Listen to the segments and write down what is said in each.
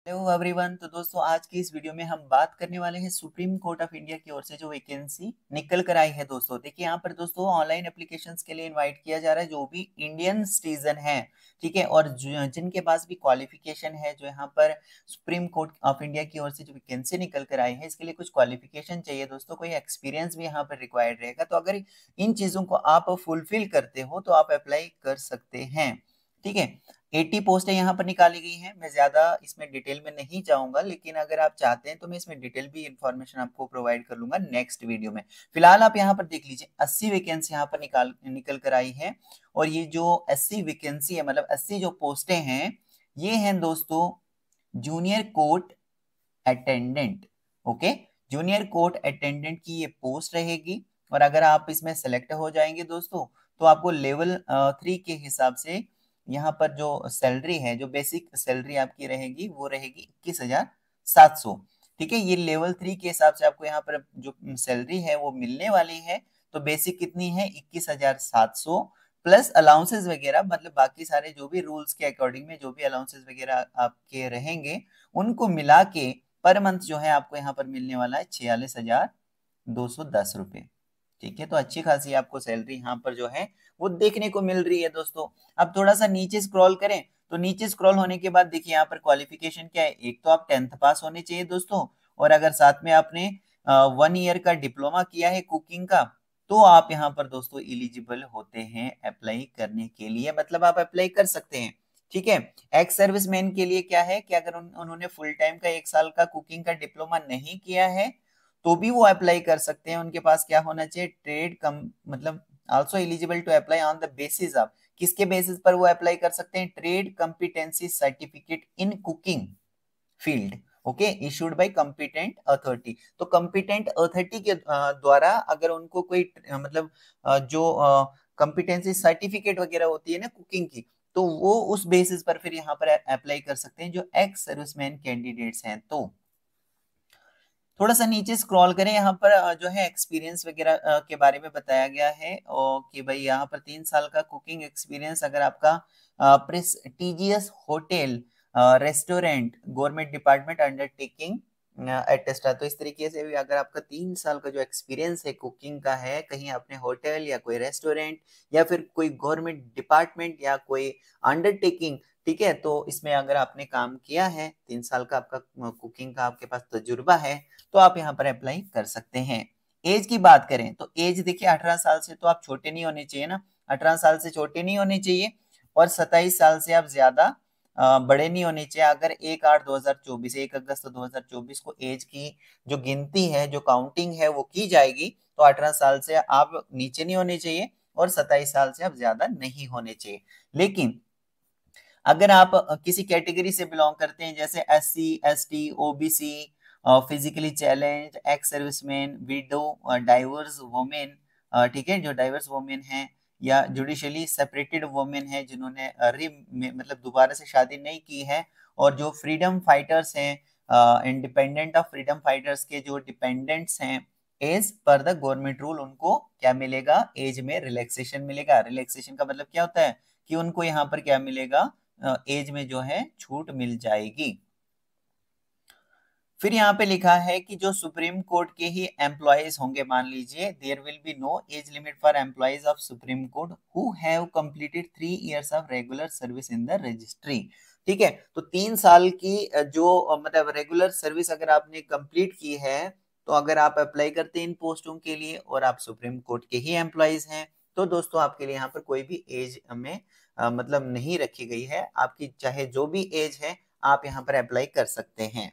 Hello everyone. तो दोस्तों आज की इस वीडियो में हम बात करने वाले हैं सुप्रीम कोर्ट ऑफ इंडिया की ओर से जो वैकेंसी निकल कर आई है। दोस्तों देखिए यहाँ पर दोस्तों ऑनलाइन एप्लीकेशंस के लिए इनवाइट किया जा रहा है जो भी इंडियन सिटीजन है, ठीक है, और जिनके पास भी क्वालिफिकेशन है। जो यहाँ पर सुप्रीम कोर्ट ऑफ इंडिया की ओर से जो वैकेंसी निकल कर आई है इसके लिए कुछ क्वालिफिकेशन चाहिए दोस्तों, कोई एक्सपीरियंस भी यहाँ पर रिक्वायर्ड रहेगा। तो अगर इन चीजों को आप फुलफिल करते हो तो आप अप्लाई कर सकते हैं, ठीक है। 80 पोस्टें यहाँ पर निकाली गई हैं। मैं ज्यादा इसमें डिटेल में नहीं जाऊंगा, लेकिन अगर आप चाहते हैं तो मैं इसमें डिटेल भी इंफॉर्मेशन आपको प्रोवाइड कर लूंगा नेक्स्ट वीडियो में। फिलहाल आप यहाँ पर देख लीजिए 80 वैकेंसी यहाँ पर निकल कर आई है। और ये जो 80 वैकेंसी है, मतलब 80 जो पोस्टें हैं, ये हैं दोस्तों junior court attendant. Okay, junior court attendant की ये पोस्ट रहेगी। और अगर आप इसमें सेलेक्ट हो जाएंगे दोस्तों तो आपको लेवल 3 के हिसाब से यहाँ पर जो सैलरी है, जो बेसिक सैलरी आपकी रहेगी वो रहेगी 21,700। ठीक है, ये लेवल 3 के हिसाब से आपको यहाँ पर जो सैलरी है वो मिलने वाली है। तो बेसिक कितनी है? 21,700 प्लस अलाउंसेस वगैरह, मतलब बाकी सारे जो भी रूल्स के अकॉर्डिंग में जो भी अलाउंसेस वगैरह आपके रहेंगे उनको मिला के पर मंथ जो है आपको यहाँ पर मिलने वाला है 46,210 रुपए। ठीक है, तो अच्छी खासी आपको सैलरी यहाँ पर जो है वो देखने को मिल रही है दोस्तों। अब थोड़ा सा नीचे स्क्रॉल करें तो नीचे स्क्रॉल होने के बाद देखिए यहाँ पर क्वालिफिकेशन क्या है। एक तो आप 10th पास होने चाहिए दोस्तों, और अगर साथ में आपने 1 ईयर का डिप्लोमा किया है कुकिंग का तो आप यहाँ पर दोस्तों एलिजिबल होते हैं अप्लाई करने के लिए, मतलब आप अप्लाई कर सकते हैं। ठीक है, एक्स सर्विसमैन के लिए क्या है कि अगर उन्होंने फुल टाइम का 1 साल का कुकिंग का डिप्लोमा नहीं किया है तो भी वो अप्लाई कर सकते हैं। उनके पास क्या होना चाहिए? ट्रेड कम, मतलब also eligible to apply on the basis of, किसके बेसिस पर वो अप्लाई कर सकते हैं? Trade competency certificate in cooking field. Okay, issued by competent authority. तो कॉम्पिटेंट अथॉरिटी के द्वारा अगर उनको कोई मतलब जो कॉम्पिटेंसी सर्टिफिकेट वगैरह होती है ना कुकिंग की, तो वो उस बेसिस पर फिर यहाँ पर अप्लाई कर सकते हैं जो एक्स सर्विसमैन कैंडिडेट्स हैं। तो थोड़ा सा नीचे स्क्रॉल करें, यहाँ पर जो है एक्सपीरियंस वगैरह के बारे में बताया गया है, और कि भाई यहाँ पर 3 साल का कुकिंग एक्सपीरियंस अगर आपका prestigious hotel, restaurant, government department undertaking एटेस्टा, तो इस तरीके से भी अगर आपका 3 साल का जो एक्सपीरियंस है कुकिंग का है, कहीं आपने होटल या कोई रेस्टोरेंट या फिर कोई गवर्नमेंट डिपार्टमेंट या कोई अंडरटेकिंग, ठीक है, तो इसमें अगर आपने काम किया है, 3 साल का आपका कुकिंग का आपके पास तजुर्बा है, तो आप यहाँ पर अप्लाई कर सकते हैं। एज की बात करें तो एज देखिए 18 साल से तो आप छोटे नहीं होने चाहिए ना, 18 साल से छोटे नहीं होने चाहिए, और 27 साल से आप ज्यादा बड़े नहीं होने चाहिए। अगर 1/8/2024, 1 अगस्त 2024 को एज की जो गिनती है, जो काउंटिंग है वो की जाएगी, तो 18 साल से आप नीचे नहीं होने चाहिए और 27 साल से आप ज्यादा नहीं होने चाहिए। लेकिन अगर आप किसी कैटेगरी से बिलोंग करते हैं, जैसे SC ST OBC, physically challenge, ex serviceman, window, diverse women, ठीक है, जो डाइवर्स वोमेन है, या जुडिशली सेपरेटेड वोमेन है जिन्होंने मतलब दोबारा से शादी नहीं की है, और जो फ्रीडम फाइटर्स हैं, इंडिपेंडेंट ऑफ फ्रीडम फाइटर्स के जो डिपेंडेंट्स हैं, as per the government rule उनको क्या मिलेगा? एज में रिलैक्सेशन मिलेगा। रिलैक्सेशन का मतलब क्या होता है कि उनको यहाँ पर क्या मिलेगा? एज में जो है छूट मिल जाएगी। फिर यहाँ पे लिखा है कि जो सुप्रीम कोर्ट के ही एम्प्लॉयज होंगे, मान लीजिए there will be no age limit for employees of supreme court who have completed 3 years of regular service in the registry. ठीक है, तो 3 साल की जो मतलब रेगुलर सर्विस अगर आपने कंप्लीट की है, तो अगर आप अप्लाई करते हैं इन पोस्टों के लिए और आप सुप्रीम कोर्ट के ही एम्प्लॉयज हैं, तो दोस्तों आपके लिए यहाँ पर कोई भी एज में मतलब नहीं रखी गई है। आपकी चाहे जो भी एज है आप यहाँ पर अप्लाई कर सकते हैं।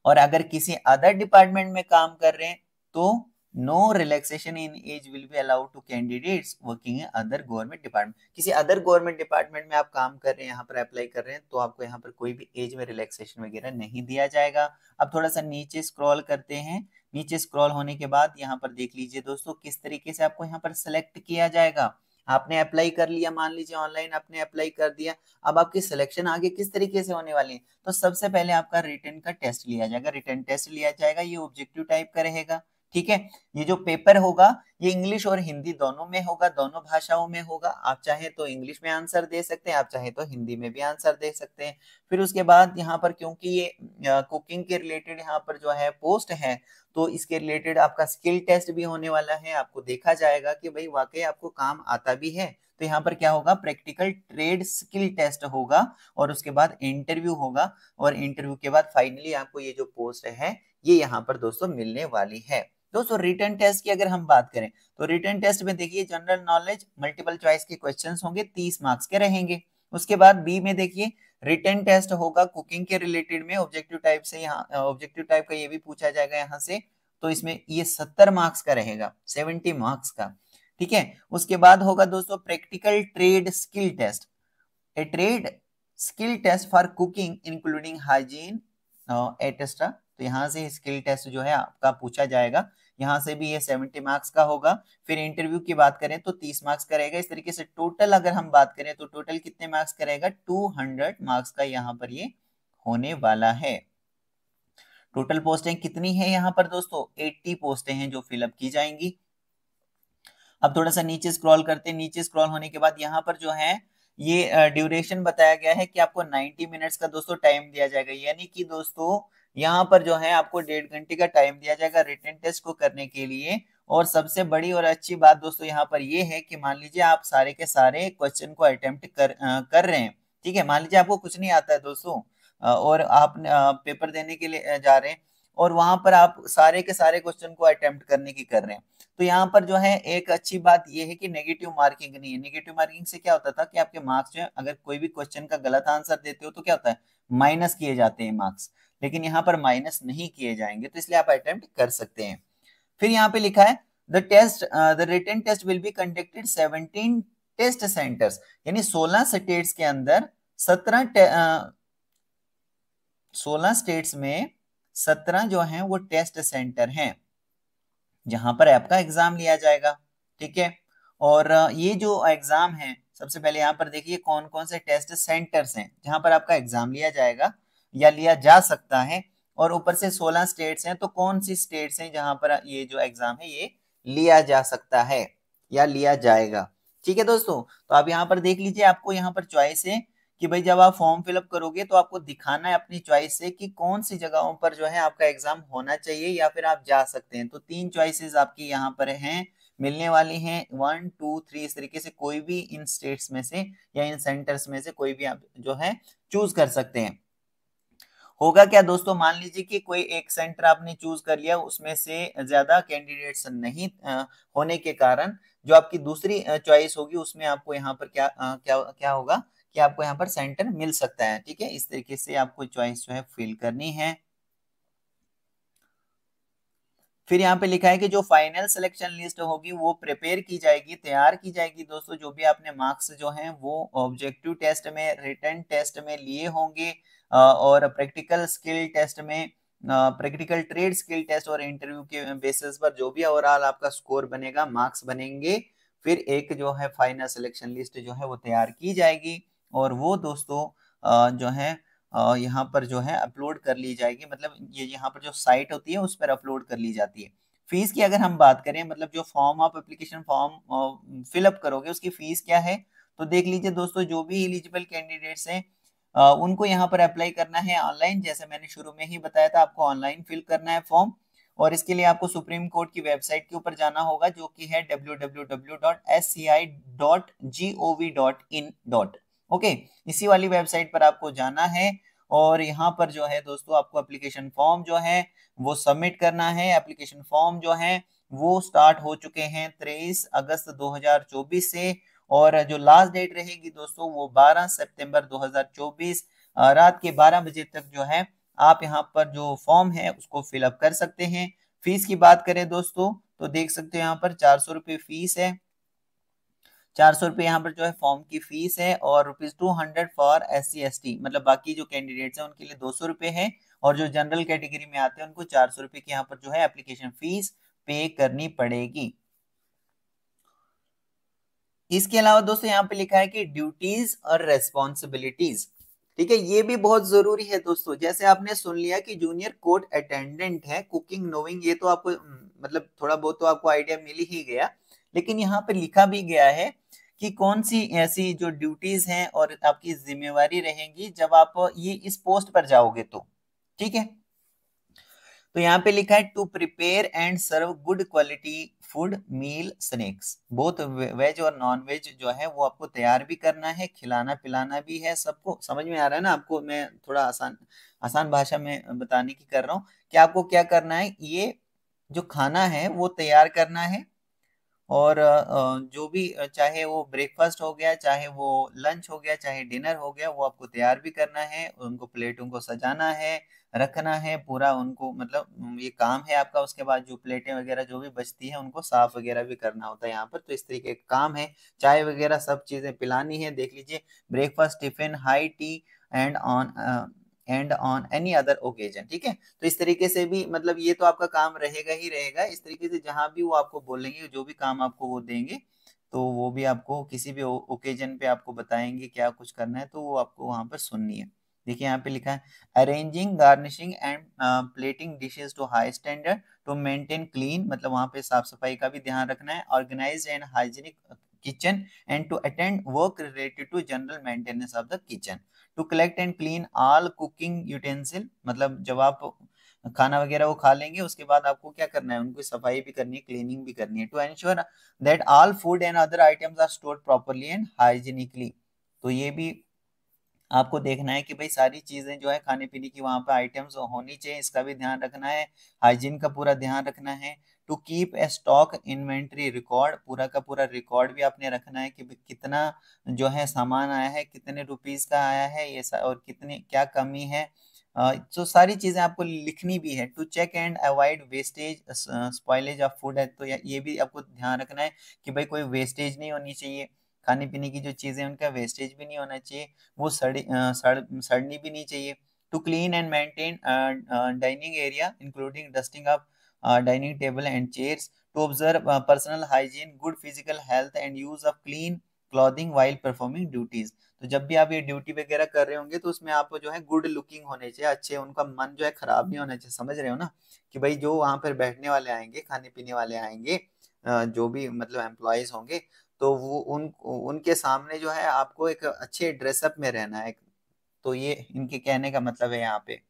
और अगर किसी अदर डिपार्टमेंट में काम कर रहे हैं तो no relaxation in age will be allowed to candidates working in other government department. किसी अदर गवर्नमेंट डिपार्टमेंट में आप काम कर रहे हैं, यहाँ पर अप्लाई कर रहे हैं, तो आपको यहाँ पर कोई भी एज में रिलैक्सेशन वगैरह नहीं दिया जाएगा। अब थोड़ा सा नीचे स्क्रॉल करते हैं। नीचे स्क्रॉल होने के बाद यहाँ पर देख लीजिए दोस्तों किस तरीके से आपको यहाँ पर सिलेक्ट किया जाएगा। आपने अप्लाई कर लिया, मान लीजिए ऑनलाइन आपने अप्लाई कर दिया, अब आपकी सिलेक्शन आगे किस तरीके से होने वाली है? तो सबसे पहले आपका रिटन का टेस्ट लिया जाएगा। रिटन टेस्ट लिया जाएगा, ये ऑब्जेक्टिव टाइप का रहेगा, ठीक है। ये जो पेपर होगा ये इंग्लिश और हिंदी दोनों में होगा, दोनों भाषाओं में होगा। आप चाहे तो इंग्लिश में आंसर दे सकते हैं, आप चाहे तो हिंदी में भी आंसर दे सकते हैं। फिर उसके बाद यहाँ पर क्योंकि ये कुकिंग के रिलेटेड यहाँ पर जो है पोस्ट है, तो इसके रिलेटेड आपका स्किल टेस्ट भी होने वाला है। आपको देखा जाएगा कि भाई वाकई आपको काम आता भी है। तो यहाँ पर क्या होगा, प्रैक्टिकल ट्रेड स्किल टेस्ट होगा और उसके बाद इंटरव्यू होगा, और इंटरव्यू के बाद फाइनली आपको ये जो पोस्ट है ये यहाँ पर दोस्तों मिलने वाली है। दोस्तों रिटन टेस्ट की अगर हम बात करें तो रिटन टेस्ट में देखिए जनरल नॉलेज मल्टीपल चॉइस के क्वेश्चंस होंगे, 30 मार्क्स के रहेंगे। उसके बाद बी में देखिए रिटन टेस्ट होगा कुकिंग के रिलेटेड में, ऑब्जेक्टिव टाइप से, यहाँ ऑब्जेक्टिव टाइप का ये भी पूछा जाएगा यहाँ से, तो इसमें ये 70 मार्क्स का रहेगा, 70 मार्क्स का, ठीक है। उसके बाद होगा दोस्तों practical trade skill test, a trade skill test for cooking including hygiene etcetera. तो यहाँ से स्किल टेस्ट जो है आपका पूछा जाएगा, यहाँ से भी ये 70 मार्क्स का होगा। फिर इंटरव्यू की बात करें तो 30 मार्क्स का रहेगा। इस तरीके से टोटल अगर हम बात करें तो टोटल कितने मार्क्स का रहेगा, 200 मार्क्स का यहाँ पर ये होने वाला है। टोटल पोस्टें कितनी है यहाँ पर दोस्तों, 80 पोस्टें हैं जो फिलअप की जाएंगी। अब थोड़ा सा नीचे स्क्रॉल करते हैं, नीचे स्क्रॉल होने के बाद यहाँ पर जो है ये ड्यूरेशन बताया गया है कि आपको 90 मिनट्स का दोस्तों टाइम दिया जाएगा, यानी कि दोस्तों यहाँ पर जो है आपको 1.5 घंटे का टाइम दिया जाएगा रिटन टेस्ट को करने के लिए। और सबसे बड़ी और अच्छी बात दोस्तों यहाँ पर ये है कि मान लीजिए आप सारे के सारे क्वेश्चन को अटेम्प्ट कर रहे हैं, ठीक है। मान लीजिए आपको कुछ नहीं आता है दोस्तों, और आप पेपर देने के लिए जा रहे हैं और वहां पर आप सारे के सारे क्वेश्चन को अटेम्प्ट करने की कर रहे हैं, तो यहाँ पर जो है एक अच्छी बात यह है कि नेगेटिव मार्किंग नहीं है। नेगेटिव मार्किंग से क्या होता था कि आपके मार्क्स जो है, अगर कोई भी क्वेश्चन का गलत आंसर देते हो तो क्या होता है, माइनस किए जाते हैं मार्क्स, लेकिन यहाँ पर माइनस नहीं किए जाएंगे, तो इसलिए आप अटेम्प्ट कर सकते हैं। फिर यहाँ पे लिखा है the written test will be conducted 17 test centres, यानी 16 स्टेट्स के अंदर 16 स्टेट्स में 17 जो हैं वो टेस्ट सेंटर हैं जहां पर आपका एग्जाम लिया जाएगा, ठीक है। और ये जो एग्जाम है, सबसे पहले यहाँ पर देखिए कौन कौन से टेस्ट सेंटर्स हैं जहां पर आपका एग्जाम लिया जाएगा या लिया जा सकता है, और ऊपर से 16 स्टेट्स हैं, तो कौन सी स्टेट्स हैं जहां पर ये जो एग्जाम है ये लिया जा सकता है या लिया जाएगा, ठीक है दोस्तों। तो आप यहाँ पर देख लीजिए, आपको यहाँ पर चॉइस है कि भाई जब आप फॉर्म फिलअप करोगे तो आपको दिखाना है अपनी चॉइस से कि कौन सी जगहों पर जो है आपका एग्जाम होना चाहिए या फिर आप जा सकते हैं। तो 3 चॉइसेस आपकी यहाँ पर हैं, मिलने वाली हैं, 1 2 3, इस तरीके से कोई भी इन स्टेट्स में से या इन सेंटर्स में से कोई भी आप जो है चूज कर सकते हैं। होगा क्या दोस्तों, मान लीजिए कि कोई एक सेंटर आपने चूज कर लिया, उसमें से ज्यादा कैंडिडेट्स नहीं होने के कारण जो आपकी दूसरी चॉइस होगी उसमें आपको यहाँ पर क्या होगा कि आपको यहाँ पर सेंटर मिल सकता है, ठीक है। इस तरीके से आपको चॉइस जो है फिल करनी है। फिर यहाँ पे लिखा है कि जो फाइनल सिलेक्शन लिस्ट होगी वो प्रिपेयर की जाएगी, तैयार की जाएगी दोस्तों। जो भी आपने मार्क्स जो हैं वो ऑब्जेक्टिव टेस्ट में, रिटन टेस्ट में लिए होंगे, और प्रैक्टिकल स्किल टेस्ट में, प्रैक्टिकल ट्रेड स्किल टेस्ट और इंटरव्यू के बेसिस पर जो भी ओवरऑल आपका स्कोर बनेगा, मार्क्स बनेंगे, फिर एक जो है फाइनल सिलेक्शन लिस्ट जो है वो तैयार की जाएगी, और वो दोस्तों जो है यहाँ पर जो है अपलोड कर ली जाएगी, मतलब ये यहाँ पर जो साइट होती है उस पर अपलोड कर ली जाती है। फीस की अगर हम बात करें, मतलब जो form of application form fill up करोगे उसकी फीस क्या है, तो देख लीजिए दोस्तों, जो भी एलिजिबल कैंडिडेट्स हैं उनको यहाँ पर अप्लाई करना है ऑनलाइन, जैसे मैंने शुरू में ही बताया था, आपको ऑनलाइन फिल करना है फॉर्म। और इसके लिए आपको सुप्रीम कोर्ट की वेबसाइट के ऊपर जाना होगा, जो कि है www.sci.gov.in. ओके, इसी वाली वेबसाइट पर आपको जाना है, और यहाँ पर जो है दोस्तों आपको एप्लीकेशन फॉर्म जो है वो सबमिट करना है। एप्लीकेशन फॉर्म जो है वो स्टार्ट हो चुके हैं 23 अगस्त 2024 से, और जो लास्ट डेट रहेगी दोस्तों वो 12 सितंबर 2024 रात के 12 बजे तक जो है आप यहाँ पर जो फॉर्म है उसको फिलअप कर सकते हैं। फीस की बात करें दोस्तों तो देख सकते हो यहाँ पर 400 रुपये फीस है, 400 रुपये यहाँ पर जो है फॉर्म की फीस है, और ₹200 फॉर SC/ST, मतलब बाकी जो कैंडिडेट्स हैं उनके लिए 200 रुपये है, और जो जनरल कैटेगरी में आते हैं उनको 400 रुपये की यहाँ पर जो है एप्लीकेशन फीस पे करनी पड़ेगी। इसके अलावा दोस्तों यहाँ पे लिखा है कि ड्यूटीज और रेस्पॉन्सिबिलिटीज, ठीक है, ये भी बहुत जरूरी है दोस्तों। जैसे आपने सुन लिया कि जूनियर कोर्ट अटेंडेंट है, कुकिंग नोविंग, ये तो आपको मतलब थोड़ा बहुत तो आपको आइडिया मिल ही गया, लेकिन यहाँ पे लिखा भी गया है कि कौन सी ऐसी जो ड्यूटीज हैं और आपकी जिम्मेवारी रहेंगी जब आप ये इस पोस्ट पर जाओगे तो, ठीक है। तो यहाँ पे लिखा है to prepare and serve good quality food meal snacks, both veg और नॉन वेज जो है वो आपको तैयार भी करना है, खिलाना पिलाना भी है सबको। समझ में आ रहा है ना आपको, मैं थोड़ा आसान आसान भाषा में बताने की कर रहा हूँ कि आपको क्या करना है, ये जो खाना है वो तैयार करना है। और जो भी चाहे वो ब्रेकफास्ट हो गया, चाहे वो लंच हो गया, चाहे डिनर हो गया, वो आपको तैयार भी करना है, उनको प्लेटों को सजाना है, रखना है पूरा उनको, मतलब ये काम है आपका। उसके बाद जो प्लेटें वगैरह जो भी बचती है उनको साफ वगैरह भी करना होता है यहाँ पर। तो इस तरीके का काम है, चाय वगैरह सब चीजें पिलानी है। देख लीजिए, breakfast, tiffin, high tea and on any other occasion, ठीक है। तो इस तरीके से भी मतलब ये तो आपका काम रहेगा ही रहेगा। इस तरीके से जहां भी वो आपको बोलेंगे, जो भी काम आपको वो देंगे, तो वो भी आपको किसी भी ओकेजन पे आपको बताएंगे क्या कुछ करना है, तो वो आपको वहां पर सुननी है। देखिए यहाँ पे लिखा है arranging garnishing and plating dishes to high standard to maintain clean, मतलब वहां पे साफ सफाई का भी ध्यान रखना है, organise and hygienic kitchen and to attend work related to general maintenance of the kitchen, to collect and clean all cooking utensil, मतलब जब आप खाना वगैरह वो खा लेंगे उसके बाद आपको क्या करना है, उनकी सफाई भी करनी है, क्लीनिंग भी करनी है। To ensure that all food and other items are stored properly and hygienically, तो ये भी आपको देखना है कि भाई सारी चीजें जो है खाने पीने की वहां पे आइटम्स होनी चाहिए, इसका भी ध्यान रखना है, हाइजीन का पूरा ध्यान रखना है। To keep a stock inventory record, पूरा का पूरा रिकॉर्ड भी आपने रखना है कि भाई कितना जो है सामान आया है, कितने रुपीस का आया है ये और कितने क्या कमी है। तो सारी चीजें आपको लिखनी भी है। To check and avoid wastage spoilage of food है, तो ये भी आपको ध्यान रखना है कि भाई कोई वेस्टेज नहीं होनी चाहिए, खाने पीने की जो चीजें उनका वेस्टेज भी नहीं होना चाहिए, वो सड़नी भी नहीं चाहिए। To clean and maintain dining area including dusting of dining table and chairs, to observe personal hygiene, good physical health and use of clean clothing while performing duties. तो जब भी आप ये ड्यूटी वगैरह कर रहे होंगे तो उसमें आप जो है गुड लुकिंग होने चाहिए, अच्छे, उनका मन जो है खराब नहीं होना चाहिए। समझ रहे हो ना कि भाई जो वहां पर बैठने वाले आएंगे, खाने पीने वाले आएंगे, जो भी मतलब एम्प्लॉयज होंगे, तो वो उनके सामने जो है आपको एक अच्छे ड्रेसअप में रहना है। तो ये इनके कहने का मतलब है यहाँ पे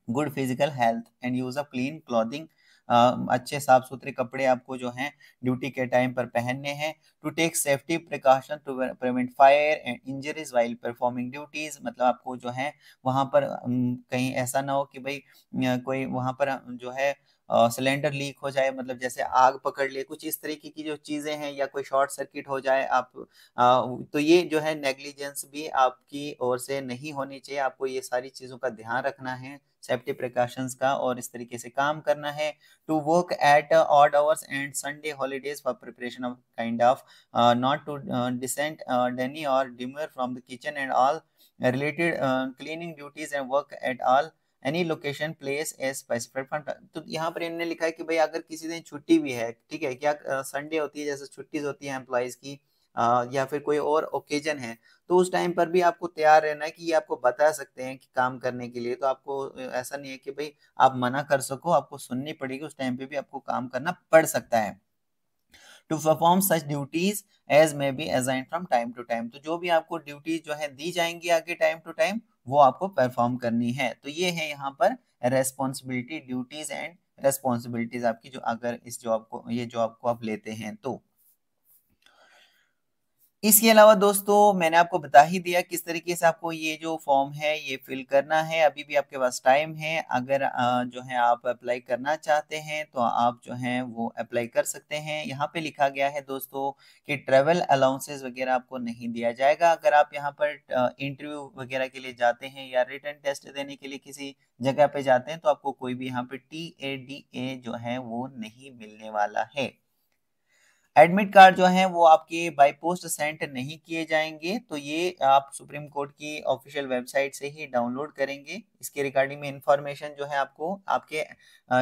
good physical health and use of clean clothing, अच्छे साफ सुथरे कपड़े आपको जो हैं ड्यूटी के टाइम पर पहनने हैं। To take safety precaution to prevent fire and injuries while performing duties, मतलब आपको जो है वहां पर कहीं ऐसा ना हो कि भाई कोई वहां पर जो है सिलेंडर लीक हो जाए, मतलब जैसे आग पकड़ ले, कुछ इस तरीके की जो चीजें हैं, या कोई शॉर्ट सर्किट हो जाए आप तो ये जो है नेग्लिजेंस भी आपकी ओर से नहीं होनी चाहिए। आपको ये सारी चीजों का ध्यान रखना है, सेफ्टी प्रिकॉशंस का, और इस तरीके से काम करना है। To work at odd hours and Sunday holidays for preparation of kind of, not to decent deny और dimmer from the kitchen and all related cleaning duties and work at all any location place a specified. तो यहाँ पर इन्होंने लिखा है कि भाई अगर किसी दिन छुट्टी भी है, ठीक है, क्या संडे होती है, जैसे छुट्टी होती है एम्प्लॉयज की, या फिर कोई और ओकेजन है, तो उस टाइम पर भी आपको तैयार रहना है कि ये आपको बता सकते हैं कि काम करने के लिए। तो आपको ऐसा नहीं है कि भाई आप मना कर सको, आपको सुननी पड़ेगी, उस टाइम पे भी आपको काम करना पड़ सकता है। To perform such duties as may be assign from time to time, तो जो भी आपको ड्यूटीज जो है दी जाएंगी आगे टाइम टू टाइम, वो आपको परफॉर्म करनी है। तो ये है यहाँ पर रेस्पॉन्सिबिलिटी, ड्यूटीज एंड रेस्पॉन्सिबिलिटीज आपकी, जो अगर इस जॉब को, ये जॉब को आप लेते हैं तो। इसके अलावा दोस्तों मैंने आपको बता ही दिया किस तरीके से आपको ये जो फॉर्म है ये फिल करना है। अभी भी आपके पास टाइम है, अगर जो है आप अप्लाई करना चाहते हैं तो आप जो है वो अप्लाई कर सकते हैं। यहाँ पे लिखा गया है दोस्तों कि ट्रेवल अलाउंसेस वगैरह आपको नहीं दिया जाएगा अगर आप यहाँ पर इंटरव्यू वगैरह के लिए जाते हैं या रिटन टेस्ट देने के लिए किसी जगह पे जाते हैं, तो आपको कोई भी यहाँ पे TADA जो है वो नहीं मिलने वाला है। एडमिट कार्ड जो है वो आपके बाय पोस्ट सेंड नहीं किए जाएंगे, तो ये आप सुप्रीम कोर्ट की ऑफिशियल वेबसाइट से ही डाउनलोड करेंगे। इसके रिगार्डिंग में इंफॉर्मेशन जो है आपको आपके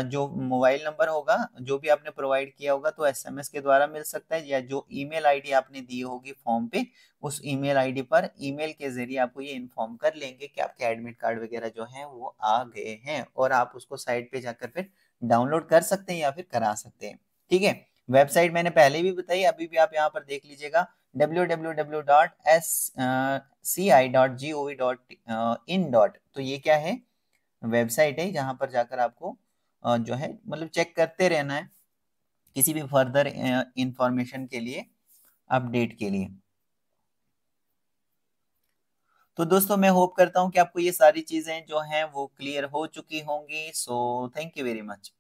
जो मोबाइल नंबर होगा, जो भी आपने प्रोवाइड किया होगा, तो SMS के द्वारा मिल सकता है, या जो ईमेल आईडी आपने दी होगी फॉर्म पे, उस ईमेल आईडी पर ईमेल के जरिए आपको ये इन्फॉर्म कर लेंगे कि आपके एडमिट कार्ड वगैरह जो है वो आ गए हैं, और आप उसको साइट पे जाकर फिर डाउनलोड कर सकते हैं या फिर करा सकते हैं। ठीक है, वेबसाइट मैंने पहले भी बताई, अभी भी आप यहाँ पर देख लीजिएगा www.sci.gov.in। तो ये क्या है, वेबसाइट है जहां पर जाकर आपको जो है मतलब चेक करते रहना है किसी भी फर्दर इंफॉर्मेशन के लिए, अपडेट के लिए। तो दोस्तों मैं होप करता हूं कि आपको ये सारी चीजें जो हैं वो क्लियर हो चुकी होंगी। So thank you very much.